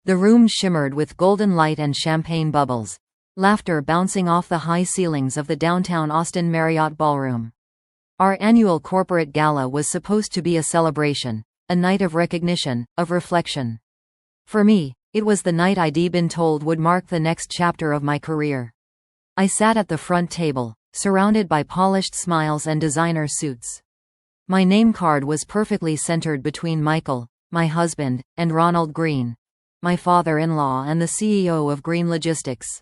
The room shimmered with golden light and champagne bubbles, laughter bouncing off the high ceilings of the downtown Austin Marriott Ballroom. Our annual corporate gala was supposed to be a celebration, a night of recognition, of reflection. For me, it was the night I'd been told would mark the next chapter of my career. I sat at the front table, surrounded by polished smiles and designer suits. My name card was perfectly centered between Michael, my husband, and Ronald Green, my father-in-law and the CEO of Green Logistics.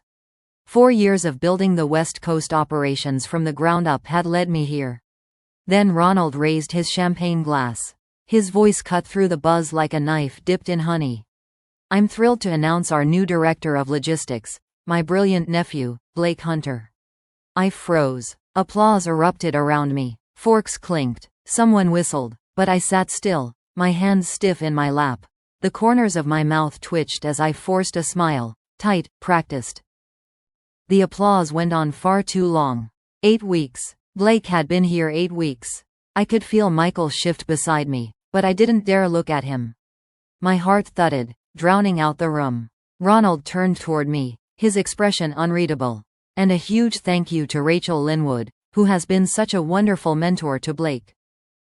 4 years of building the West Coast operations from the ground up had led me here. Then Ronald raised his champagne glass. His voice cut through the buzz like a knife dipped in honey. "I'm thrilled to announce our new director of logistics, my brilliant nephew, Blake Hunter." I froze. Applause erupted around me. Forks clinked. Someone whistled. But I sat still, my hands stiff in my lap. The corners of my mouth twitched as I forced a smile. Tight, practiced. The applause went on far too long. 8 weeks. Blake had been here 8 weeks. I could feel Michael shift beside me, but I didn't dare look at him. My heart thudded, drowning out the room. Ronald turned toward me, his expression unreadable. "And a huge thank you to Rachel Linwood, who has been such a wonderful mentor to Blake.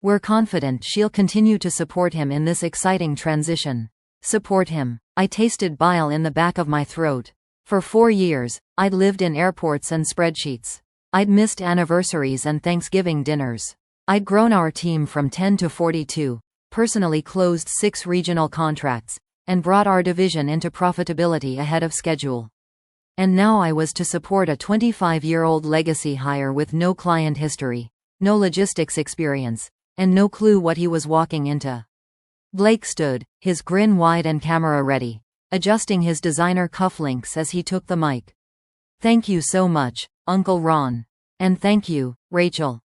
We're confident she'll continue to support him in this exciting transition." Support him. I tasted bile in the back of my throat. For 4 years, I'd lived in airports and spreadsheets. I'd missed anniversaries and Thanksgiving dinners. I'd grown our team from 10 to 42, personally closed 6 regional contracts, and brought our division into profitability ahead of schedule. And now I was to support a 25-year-old legacy hire with no client history, no logistics experience, and no clue what he was walking into. Blake stood, his grin wide and camera ready, adjusting his designer cufflinks as he took the mic. "Thank you so much, Uncle Ron. And thank you, Rachel.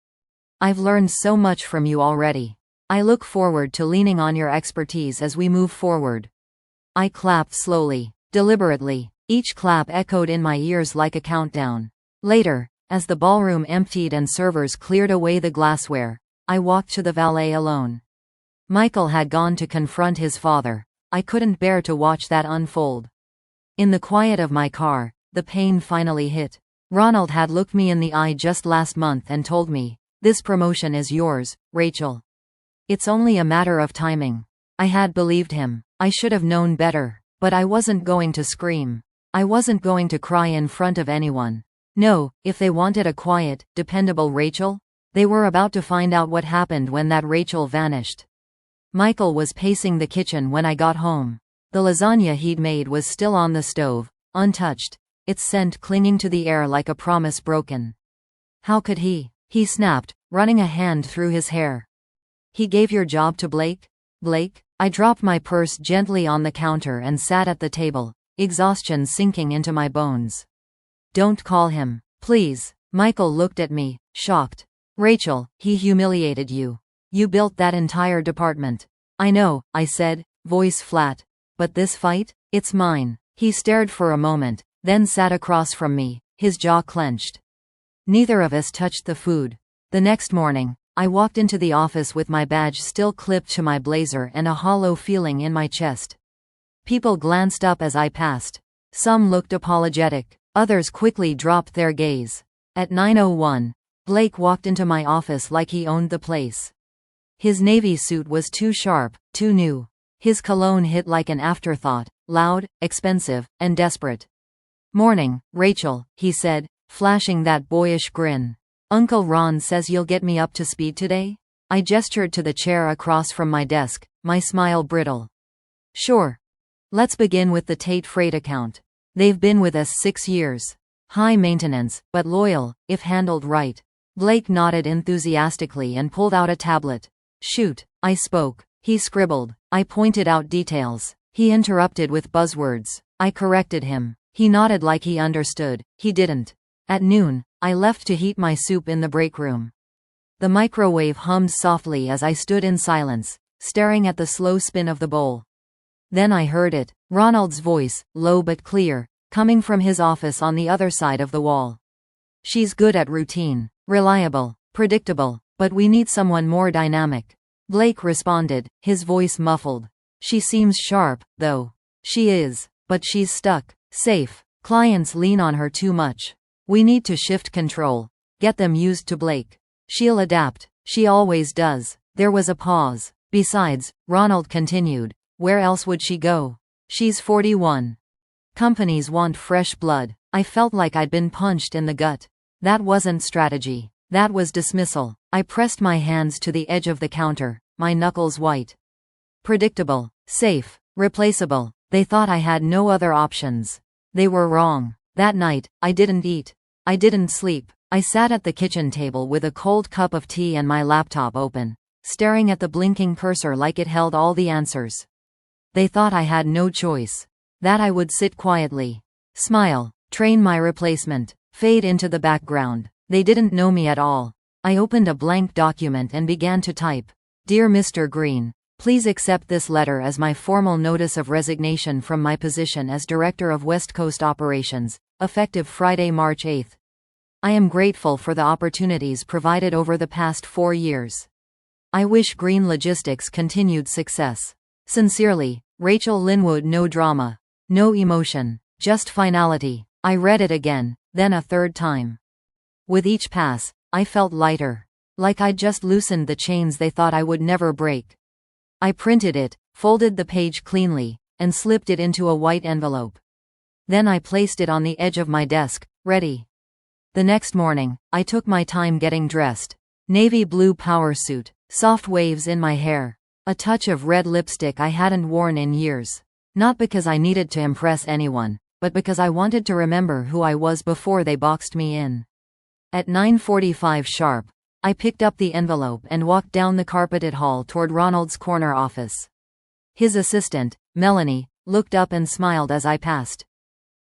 I've learned so much from you already. I look forward to leaning on your expertise as we move forward." I clapped slowly, deliberately. Each clap echoed in my ears like a countdown. Later, as the ballroom emptied and servers cleared away the glassware, I walked to the valet alone. Michael had gone to confront his father. I couldn't bear to watch that unfold. In the quiet of my car, the pain finally hit. Ronald had looked me in the eye just last month and told me, "This promotion is yours, Rachel. It's only a matter of timing." I had believed him. I should have known better. But I wasn't going to scream. I wasn't going to cry in front of anyone. No, if they wanted a quiet, dependable Rachel, they were about to find out what happened when that Rachel vanished. Michael was pacing the kitchen when I got home. The lasagna he'd made was still on the stove, untouched, its scent clinging to the air like a promise broken. "How could he?" he snapped, running a hand through his hair. "He gave your job to Blake?" "Blake?" I dropped my purse gently on the counter and sat at the table, exhaustion sinking into my bones. "Don't call him, please." Michael looked at me, shocked. "Rachel, he humiliated you. You built that entire department." "I know," I said, voice flat. "But this fight? It's mine." He stared for a moment, then sat across from me, his jaw clenched. Neither of us touched the food. The next morning, I walked into the office with my badge still clipped to my blazer and a hollow feeling in my chest. People glanced up as I passed. Some looked apologetic. Others quickly dropped their gaze. At 9:01, Blake walked into my office like he owned the place. His navy suit was too sharp, too new. His cologne hit like an afterthought, loud, expensive, and desperate. "Morning, Rachel," he said, flashing that boyish grin. "Uncle Ron says you'll get me up to speed today?" I gestured to the chair across from my desk, my smile brittle. "Sure. Let's begin with the Tate Freight account. They've been with us 6 years. High maintenance, but loyal, if handled right." Blake nodded enthusiastically and pulled out a tablet. "Shoot." I spoke. He scribbled. I pointed out details. He interrupted with buzzwords. I corrected him. He nodded like he understood. He didn't. At noon, I left to heat my soup in the break room. The microwave hummed softly as I stood in silence, staring at the slow spin of the bowl. Then I heard it, Ronald's voice, low but clear, coming from his office on the other side of the wall. "She's good at routine, reliable, predictable, but we need someone more dynamic." Blake responded, his voice muffled. "She seems sharp, though." She is. But she's stuck. Safe. Clients lean on her too much. We need to shift control. Get them used to Blake. She'll adapt. She always does. There was a pause. Besides, Ronald continued, where else would she go? She's 41. Companies want fresh blood. I felt like I'd been punched in the gut. That wasn't strategy. That was dismissal. I pressed my hands to the edge of the counter, my knuckles white. Predictable. Safe. Replaceable. They thought I had no other options. They were wrong. That night, I didn't eat. I didn't sleep. I sat at the kitchen table with a cold cup of tea and my laptop open, staring at the blinking cursor like it held all the answers. They thought I had no choice. That I would sit quietly, smile, train my replacement, fade into the background. They didn't know me at all. I opened a blank document and began to type. Dear Mr. Green, please accept this letter as my formal notice of resignation from my position as Director of West Coast Operations, effective Friday, March 8. I am grateful for the opportunities provided over the past 4 years. I wish Green Logistics continued success. Sincerely, Rachel Linwood. No drama. No emotion. Just finality. I read it again, then a third time. With each pass, I felt lighter. Like I'd just loosened the chains they thought I would never break. I printed it, folded the page cleanly, and slipped it into a white envelope. Then I placed it on the edge of my desk, ready. The next morning, I took my time getting dressed. Navy blue power suit, soft waves in my hair, a touch of red lipstick I hadn't worn in years. Not because I needed to impress anyone, but because I wanted to remember who I was before they boxed me in. At 9:45 sharp, I picked up the envelope and walked down the carpeted hall toward Ronald's corner office. His assistant, Melanie, looked up and smiled as I passed.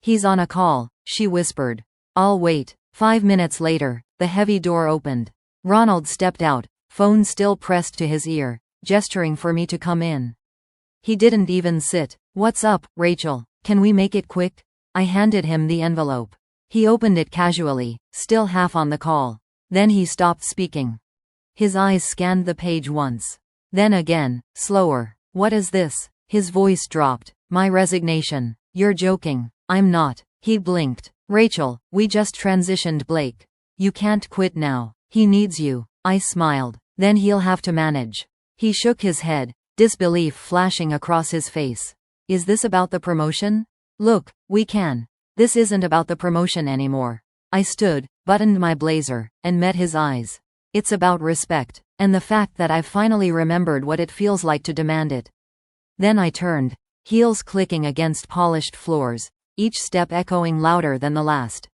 He's on a call, she whispered. I'll wait. 5 minutes later, the heavy door opened. Ronald stepped out, phone still pressed to his ear, gesturing for me to come in. He didn't even sit. What's up, Rachel? Can we make it quick? I handed him the envelope. He opened it casually, still half on the call. Then he stopped speaking. His eyes scanned the page once. Then again, slower. What is this? His voice dropped. My resignation. You're joking. I'm not. He blinked. Rachel, we just transitioned Blake. You can't quit now. He needs you. I smiled. Then he'll have to manage. He shook his head, disbelief flashing across his face. Is this about the promotion? Look, we can. This isn't about the promotion anymore. I stood, buttoned my blazer, and met his eyes. It's about respect, and the fact that I've finally remembered what it feels like to demand it. Then I turned, heels clicking against polished floors, each step echoing louder than the last.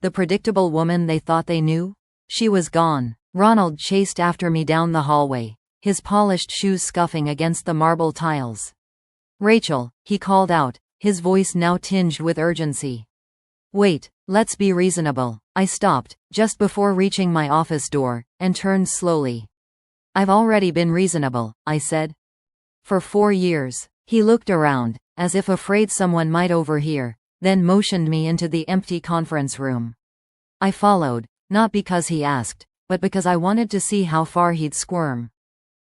The predictable woman they thought they knew? She was gone. Ronald chased after me down the hallway, his polished shoes scuffing against the marble tiles. Rachel, he called out, his voice now tinged with urgency. Wait, let's be reasonable. I stopped, just before reaching my office door, and turned slowly. I've already been reasonable, I said. For 4 years. He looked around, as if afraid someone might overhear, then motioned me into the empty conference room. I followed, not because he asked, but because I wanted to see how far he'd squirm.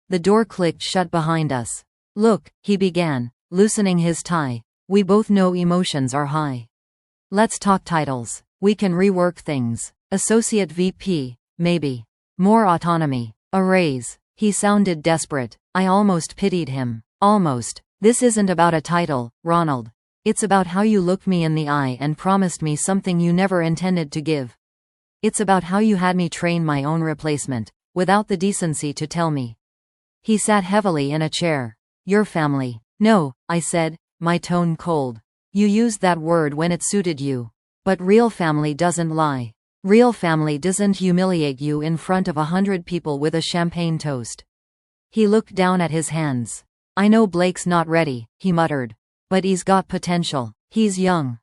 The door clicked shut behind us. Look, he began, loosening his tie. We both know emotions are high. Let's talk titles. We can rework things. Associate VP, maybe. More autonomy. A raise. He sounded desperate. I almost pitied him. Almost. This isn't about a title, Ronald. It's about how you looked me in the eye and promised me something you never intended to give. It's about how you had me train my own replacement, without the decency to tell me. He sat heavily in a chair. Your family. No, I said, my tone cold. You used that word when it suited you. But real family doesn't lie. Real family doesn't humiliate you in front of 100 people with a champagne toast. He looked down at his hands. I know Blake's not ready, he muttered. But he's got potential. He's young.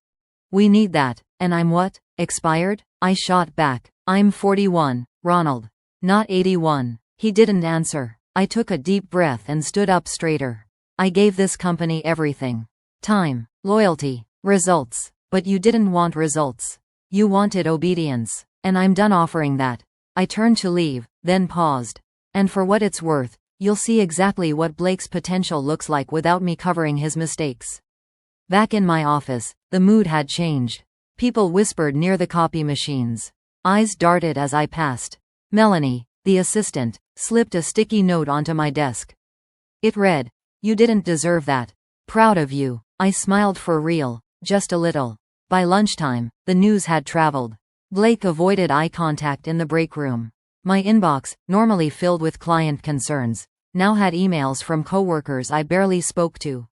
We need that. And I'm what? Expired? I shot back. I'm 41, Ronald. Not 81. He didn't answer. I took a deep breath and stood up straighter. I gave this company everything. Time, loyalty, results. But you didn't want results. You wanted obedience. And I'm done offering that. I turned to leave, then paused. And for what it's worth, you'll see exactly what Blake's potential looks like without me covering his mistakes. Back in my office, the mood had changed. People whispered near the copy machines. Eyes darted as I passed. Melanie, the assistant, slipped a sticky note onto my desk. It read, "You didn't deserve that. Proud of you." I smiled for real, just a little. By lunchtime, the news had traveled. Blake avoided eye contact in the break room. My inbox, normally filled with client concerns, now had emails from coworkers I barely spoke to.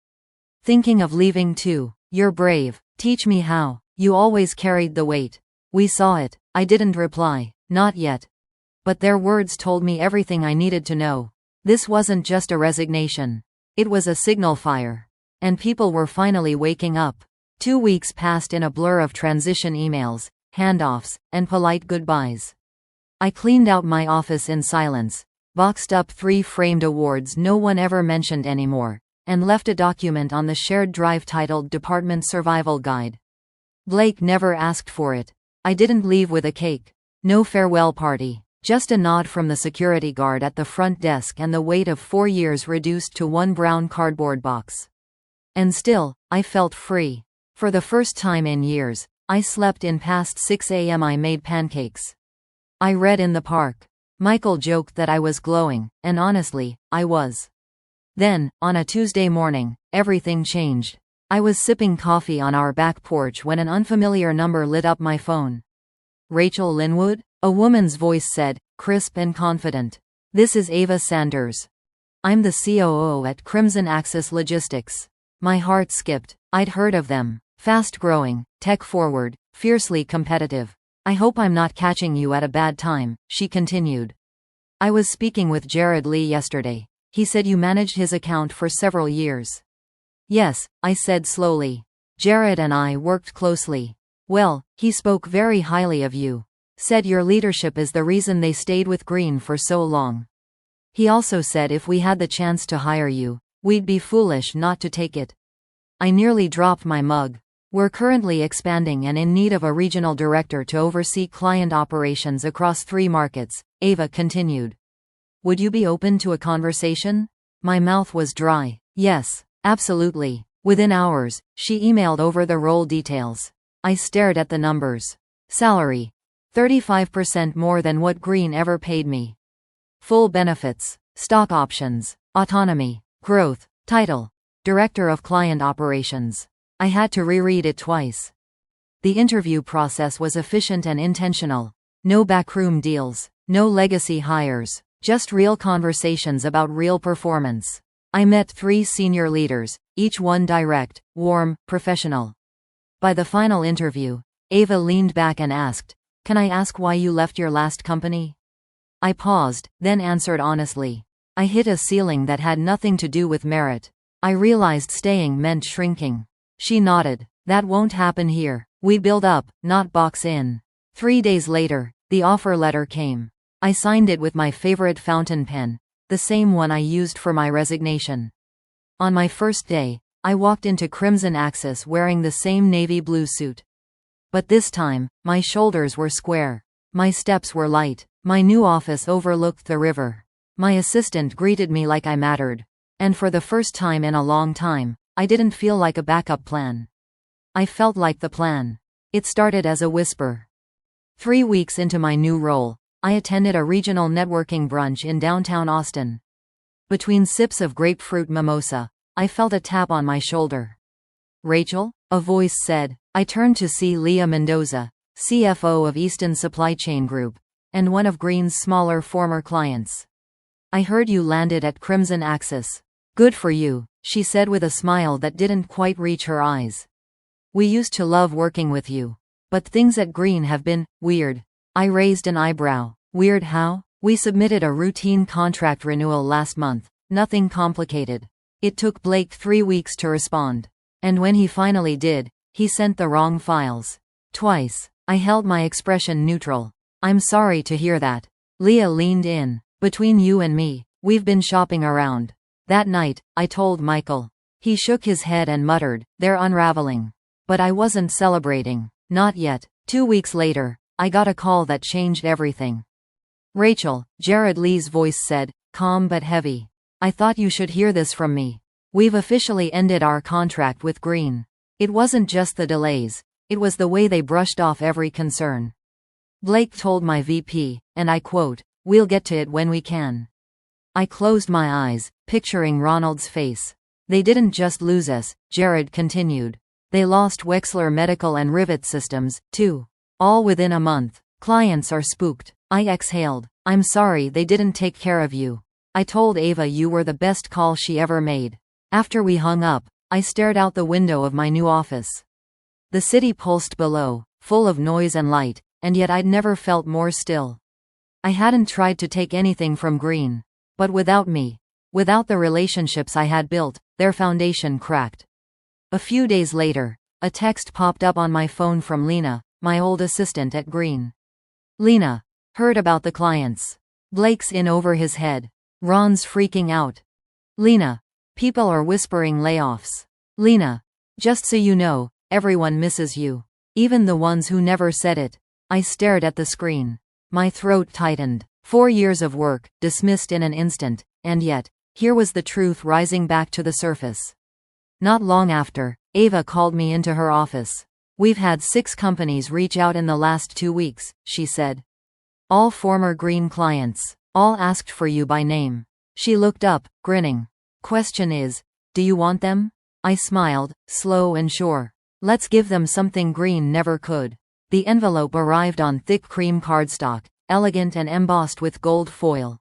"Thinking of leaving too. You're brave. Teach me how. You always carried the weight." "We saw it." I didn't reply. "Not yet." But their words told me everything I needed to know. This wasn't just a resignation. It was a signal fire. And people were finally waking up. 2 weeks passed in a blur of transition emails, handoffs, and polite goodbyes. I cleaned out my office in silence, boxed up 3 framed awards no one ever mentioned anymore, and left a document on the shared drive titled Department Survival Guide. Blake never asked for it. I didn't leave with a cake. No farewell party. Just a nod from the security guard at the front desk and the weight of 4 years reduced to one brown cardboard box. And still, I felt free. For the first time in years, I slept in past 6 a.m. I made pancakes. I read in the park. Michael joked that I was glowing, and honestly, I was. Then, on a Tuesday morning, everything changed. I was sipping coffee on our back porch when an unfamiliar number lit up my phone. "Rachel Linwood?" A woman's voice said, crisp and confident. "This is Ava Sanders. I'm the COO at Crimson Axis Logistics." My heart skipped. I'd heard of them. Fast-growing, tech-forward, fiercely competitive. "I hope I'm not catching you at a bad time," she continued. "I was speaking with Jared Lee yesterday. He said you managed his account for several years." "Yes," I said slowly. "Jared and I worked closely. Well, he spoke very highly of you. Said your leadership is the reason they stayed with Green for so long. He also said if we had the chance to hire you, we'd be foolish not to take it." I nearly dropped my mug. "We're currently expanding and in need of a regional director to oversee client operations across 3 markets," Ava continued. "Would you be open to a conversation?" My mouth was dry. "Yes, absolutely." Within hours, she emailed over the role details. I stared at the numbers. Salary: 35% more than what Green ever paid me. Full benefits, stock options, autonomy, growth. Title: Director of Client Operations. I had to reread it twice. The interview process was efficient and intentional. No backroom deals, no legacy hires, just real conversations about real performance. I met 3 senior leaders, each one direct, warm, professional. By the final interview, Ava leaned back and asked, "Can I ask why you left your last company?" I paused, then answered honestly. I hit a ceiling that had nothing to do with merit. I realized staying meant shrinking. She nodded. "That won't happen here. We build up, not box in." 3 days later, the offer letter came. I signed it with my favorite fountain pen, the same one I used for my resignation. On my first day, I walked into Crimson Axis wearing the same navy blue suit. But this time, my shoulders were square. My steps were light. My new office overlooked the river. My assistant greeted me like I mattered. And for the first time in a long time, I didn't feel like a backup plan. I felt like the plan. It started as a whisper. 3 weeks into my new role, I attended a regional networking brunch in downtown Austin. Between sips of grapefruit mimosa, I felt a tap on my shoulder. "Rachel?" a voice said. I turned to see Leah Mendoza, CFO of Easton Supply Chain Group, and one of Green's smaller former clients. "I heard you landed at Crimson Axis. Good for you," she said with a smile that didn't quite reach her eyes. "We used to love working with you. But things at Green have been weird." I raised an eyebrow. "Weird how?" "We submitted a routine contract renewal last month, nothing complicated. It took Blake 3 weeks to respond. And when he finally did, he sent the wrong files. Twice." I held my expression neutral. "I'm sorry to hear that." Leah leaned in. "Between you and me, we've been shopping around." That night, I told Michael. He shook his head and muttered, "They're unraveling." But I wasn't celebrating. Not yet. 2 weeks later, I got a call that changed everything. "Rachel," Jared Lee's voice said, calm but heavy. "I thought you should hear this from me. We've officially ended our contract with Green." It wasn't just the delays, it was the way they brushed off every concern. Blake told my VP, and I quote, "We'll get to it when we can." I closed my eyes, picturing Ronald's face. "They didn't just lose us," Jared continued. "They lost Wexler Medical and Rivet Systems, too. All within a month. Clients are spooked." I exhaled. "I'm sorry they didn't take care of you. I told Ava you were the best call she ever made." After we hung up, I stared out the window of my new office. The city pulsed below, full of noise and light, and yet I'd never felt more still. I hadn't tried to take anything from Green. But without me, without the relationships I had built, their foundation cracked. A few days later, a text popped up on my phone from Lena, my old assistant at Green. "Lena, heard about the clients. Blake's in over his head. Ron's freaking out. Lena, people are whispering layoffs. Lena, just so you know, everyone misses you. Even the ones who never said it." I stared at the screen. My throat tightened. 4 years of work, dismissed in an instant, and yet, here was the truth rising back to the surface. Not long after, Ava called me into her office. "We've had 6 companies reach out in the last 2 weeks," she said. "All former Green clients. All asked for you by name." She looked up, grinning. "Question is, do you want them?" I smiled, slow and sure. "Let's give them something Green never could." The envelope arrived on thick cream cardstock, elegant and embossed with gold foil.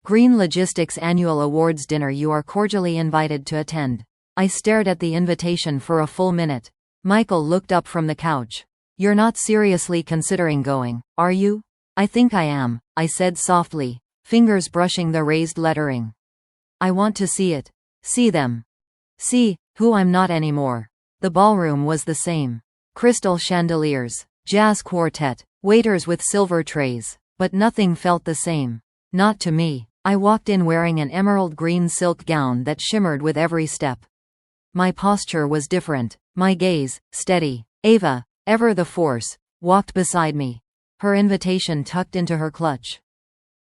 "Green Logistics Annual Awards Dinner. You are cordially invited to attend." I stared at the invitation for a full minute. Michael looked up from the couch. "You're not seriously considering going, are you?" "I think I am," I said softly, fingers brushing the raised lettering. "I want to see it. See them. See who I'm not anymore." The ballroom was the same. Crystal chandeliers, jazz quartet, waiters with silver trays. But nothing felt the same. Not to me. I walked in wearing an emerald green silk gown that shimmered with every step. My posture was different, my gaze, steady. Ava, ever the force, walked beside me, her invitation tucked into her clutch.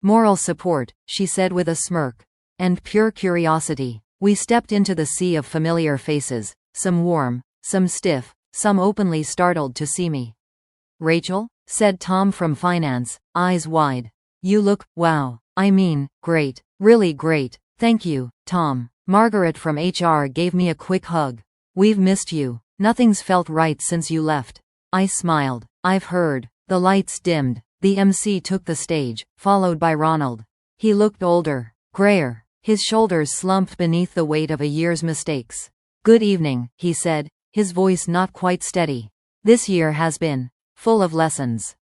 "Moral support," she said with a smirk. "And pure curiosity." We stepped into the sea of familiar faces, some warm, some stiff, some openly startled to see me. "Rachel?" said Tom from finance, eyes wide. "You look, wow. I mean, great. Really great. Thank you, Tom." Margaret from HR gave me a quick hug. "We've missed you. Nothing's felt right since you left." I smiled. "I've heard." The lights dimmed. The MC took the stage, followed by Ronald. He looked older, grayer. His shoulders slumped beneath the weight of a year's mistakes. "Good evening," he said, his voice not quite steady. "This year has been full of lessons.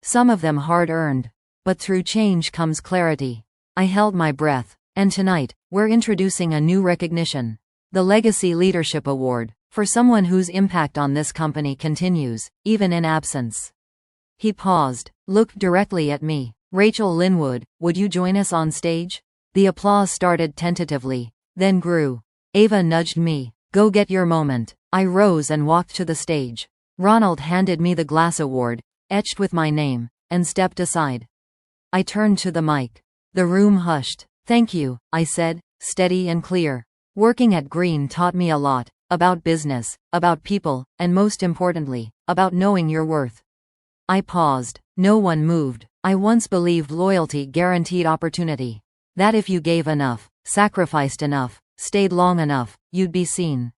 Some of them hard-earned. But through change comes clarity." I held my breath. "And tonight, we're introducing a new recognition. The Legacy Leadership Award, for someone whose impact on this company continues, even in absence." He paused, looked directly at me. "Rachel Linwood, would you join us on stage?" The applause started tentatively, then grew. Ava nudged me. "Go get your moment." I rose and walked to the stage. Ronald handed me the glass award, etched with my name, and stepped aside. I turned to the mic. The room hushed. "Thank you," I said, steady and clear. "Working at Green taught me a lot, about business, about people, and most importantly, about knowing your worth." I paused. No one moved. I once believed loyalty guaranteed opportunity. That if you gave enough, sacrificed enough, stayed long enough, you'd be seen.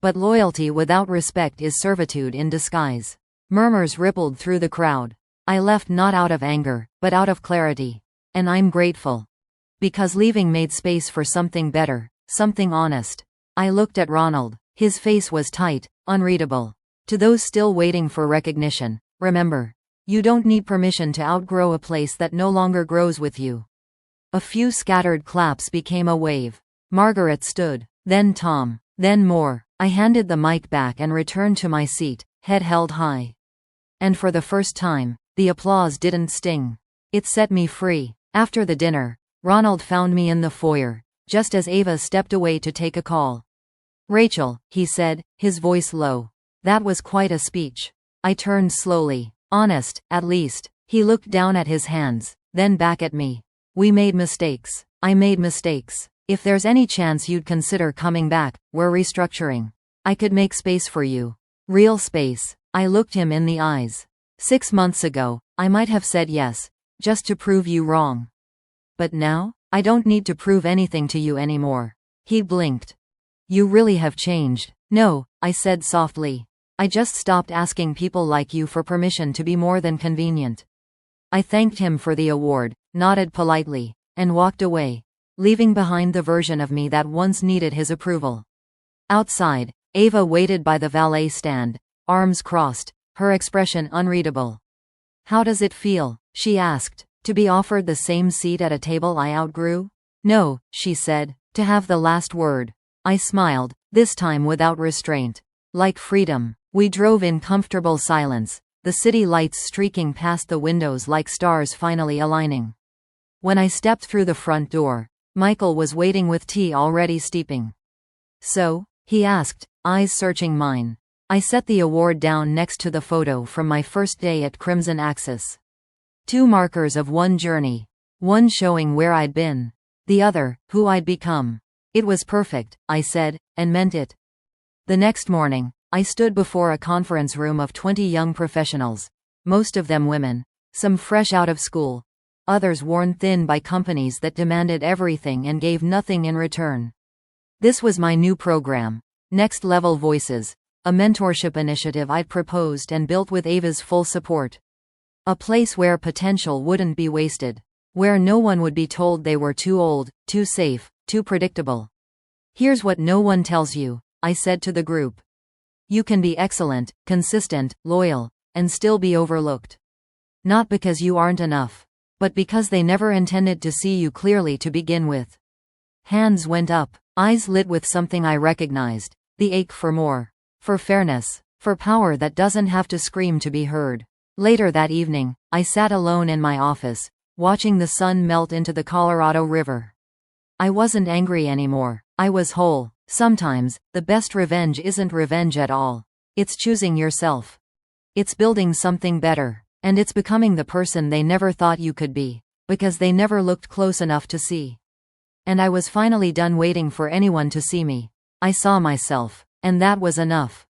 But loyalty without respect is servitude in disguise. Murmurs rippled through the crowd. I left not out of anger, but out of clarity. And I'm grateful. Because leaving made space for something better, something honest. I looked at Ronald. His face was tight, unreadable. To those still waiting for recognition, remember, you don't need permission to outgrow a place that no longer grows with you. A few scattered claps became a wave. Margaret stood. Then Tom. Then more. I handed the mic back and returned to my seat, head held high. And for the first time, the applause didn't sting. It set me free. After the dinner, Ronald found me in the foyer, just as Ava stepped away to take a call. "Rachel," he said, his voice low. That was quite a speech. I turned slowly. "Honest, at least." He looked down at his hands, then back at me. "We made mistakes. I made mistakes. If there's any chance you'd consider coming back, we're restructuring." I could make space for you. Real space. I looked him in the eyes. 6 months ago, I might have said yes, just to prove you wrong. But now, I don't need to prove anything to you anymore. He blinked. You really have changed. No, I said softly. I just stopped asking people like you for permission to be more than convenient. I thanked him for the award, nodded politely, and walked away, leaving behind the version of me that once needed his approval. Outside, Ava waited by the valet stand, arms crossed, her expression unreadable. How does it feel? She asked. To be offered the same seat at a table I outgrew? No, she said. To have the last word. I smiled, this time without restraint. Like freedom. We drove in comfortable silence, the city lights streaking past the windows like stars finally aligning. When I stepped through the front door, Michael was waiting with tea already steeping. So? He asked, eyes searching mine. I set the award down next to the photo from my first day at Crimson Axis. 2 markers of one journey. One showing where I'd been. The other, who I'd become. It was perfect, I said, and meant it. The next morning, I stood before a conference room of 20 young professionals, most of them women, some fresh out of school, others worn thin by companies that demanded everything and gave nothing in return. This was my new program, Next Level Voices, a mentorship initiative I'd proposed and built with Ava's full support. A place where potential wouldn't be wasted, where no one would be told they were too old, too safe, too predictable. Here's what no one tells you, I said to the group. You can be excellent, consistent, loyal, and still be overlooked. Not because you aren't enough, but because they never intended to see you clearly to begin with. Hands went up, eyes lit with something I recognized, the ache for more, for fairness, for power that doesn't have to scream to be heard. Later that evening, I sat alone in my office, watching the sun melt into the Colorado River. I wasn't angry anymore, I was whole. Sometimes, the best revenge isn't revenge at all. It's choosing yourself. It's building something better. And it's becoming the person they never thought you could be, because they never looked close enough to see. And I was finally done waiting for anyone to see me. I saw myself. And that was enough.